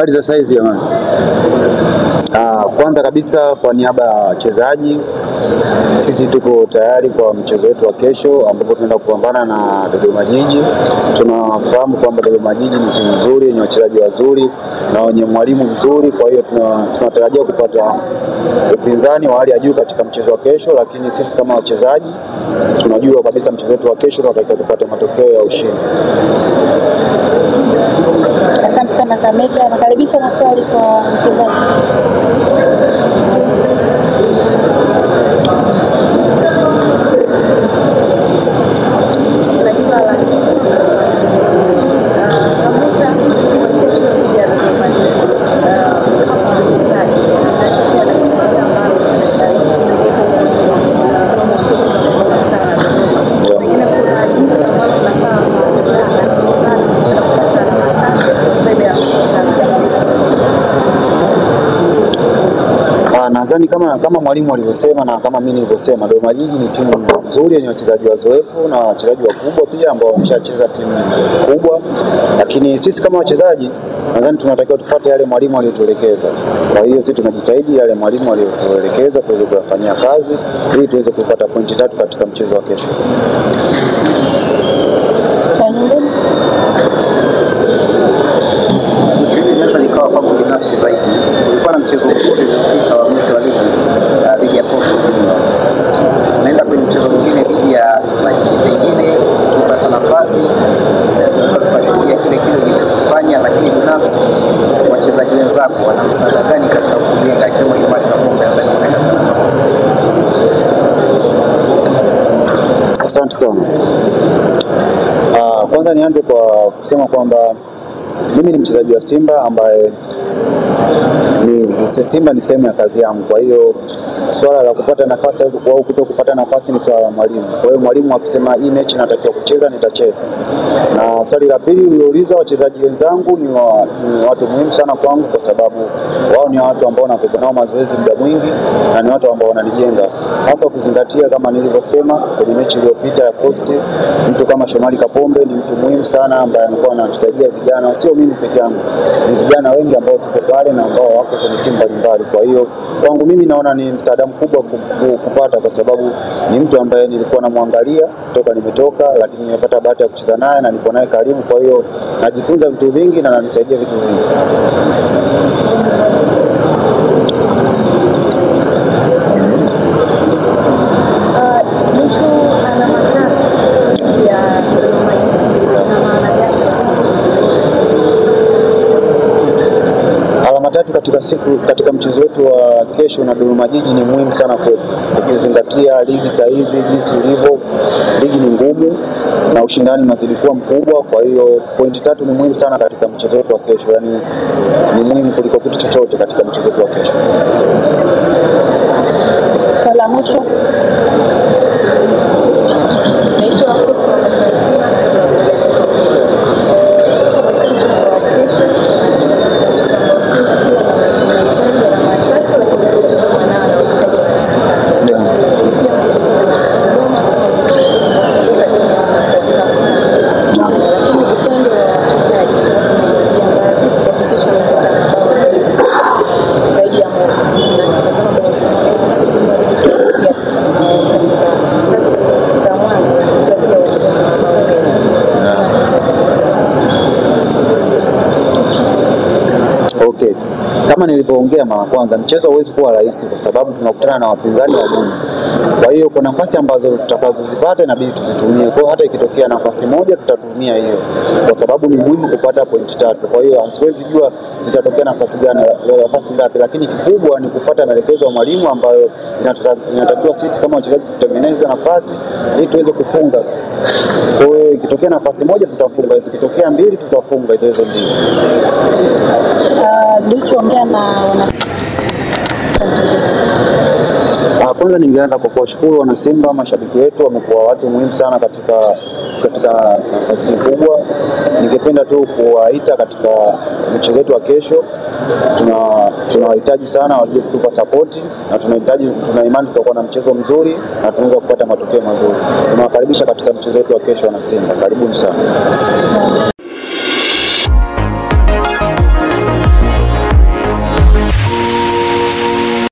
Habari za saizi jamani. Kwanza kabisa kwa niaba ya wachezaji, sisi tuko tayari kwa mchezo wetu wa kesho ambapo tunaenda kupambana na Dodoma Jiji. Tunafahamu kwamba Dodoma Jiji ni timu nzuri yenye wachezaji wazuri na wenye mwalimu mzuri, kwa hiyo tunatarajia kupata upinzani wa hali ya juu katika mchezo wa kesho, lakini sisi kama wachezaji tunajua kabisa mchezo wetu wa kesho tunatakiwa tupate matokeo ya ushindi. Asante sana Kameka, nakaribisha maswali kwa mchezaji. Nadhani kama mwalimu alivyosema na kama mimi nilivyosema, Dodoma Jiji ni timu nzuri yenye wachezaji wazoefu na wachezaji wakubwa pia ambao wameshacheza timu kubwa, lakini sisi kama wachezaji nadhani tunatakiwa tufuate yale mwalimu aliyotuelekeza. Kwa hiyo sisi tunajitahidi yale mwalimu aliyotuelekeza tuweze kufanyia kazi ili tuweze kupata pointi 3 katika mchezo wa kesho. Binafsi zaidi kulikuwa na mchezo mzuri wa mwisho wa ligi dhidi ya Coastal Union. Naenda kwenye mchezo mwingine dhidi ya Majiji, pengine kupata nafasi kufuatilia kile kilichofanya, lakini binafsi wachezaji wenzako wana msaada gani katika kujenga kama Shomari Kapombe ambaye anaenda nafasi? Asante sana. Kwanza nianze kwa kusema kwamba mimi ni mchezaji wa Simba ambaye Simba ni sehemu ya kazi yangu. Kwa hiyo swala la kupata nafasi au kutokupata nafasi ni swala la mwalimu. Kwa hiyo mwalimu akisema hii mechi natakiwa kucheza, nitacheza. Na swali la pili uliouliza, wachezaji wenzangu ni watu muhimu sana kwangu kwa sababu wao ni watu ambao nakuwa nao mazoezi muda mwingi na ni watu ambao wananijenga. Hasa kuzingatia kama nilivyosema kwenye mechi iliyopita ya Coast, mtu kama Shomari Kapombe ni mtu muhimu sana ambaye anakuwa anatusaidia vijana, sio mimi peke yangu. Ni vijana wengi ambao tuko pale na ambao wako kwenye timu mbalimbali. Kwa hiyo kwangu mimi naona ni msaada mkubwa kupata, kwa sababu ni mtu ambaye nilikuwa namwangalia toka nimetoka, lakini nimepata bahati ya kucheza naye na niko naye karibu. Kwa hiyo najifunza vitu vingi na ananisaidia vitu vingi. Katika mchezo wetu wa kesho na Dodoma Jiji ni muhimu sana kwetu, ukizingatia ligi sasa hivi jinsi ilivyo. Ligi ni ngumu na ushindani unazidi kuwa mkubwa, kwa hiyo pointi 3 ni muhimu sana katika mchezo wetu wa kesho, yani ni muhimu kuliko kitu chochote katika mchezo wetu wa kesho. Swala mwisho. Kama nilivyoongea mara kwanza, mchezo hauwezi kuwa rahisi kwa sababu tunakutana na wapinzani wagumu. Kwa hiyo kwa nafasi ambazo tutakazozipata inabidi tuzitumie. Kwa hiyo hata ikitokea nafasi moja tutatumia hiyo, kwa sababu ni muhimu kupata pointi 3. Kwa hiyo siwezi jua itatokea nafasi gani, nafasi ngapi, lakini kikubwa ni kufuata maelekezo ya mwalimu ambayo inatakiwa sisi kama wachezaji tutengeneze nafasi ili tuweze kufunga. Kwa hiyo ikitokea nafasi moja tutafunga, ikitokea 2 tutafunga hizo mbili. Kwanza ningeanza kwa kuwashukuru wana Simba, mashabiki wetu wamekuwa watu muhimu sana katika nafasi kubwa. Ningependa tu kuwaita katika mchezo wetu wa kesho. Tunawahitaji sana waje kutupa support na tuna imani tutakuwa na mchezo mzuri na tunaweza kupata matokeo mazuri. Tunawakaribisha katika mchezo wetu wa kesho wana Simba. Karibuni sana.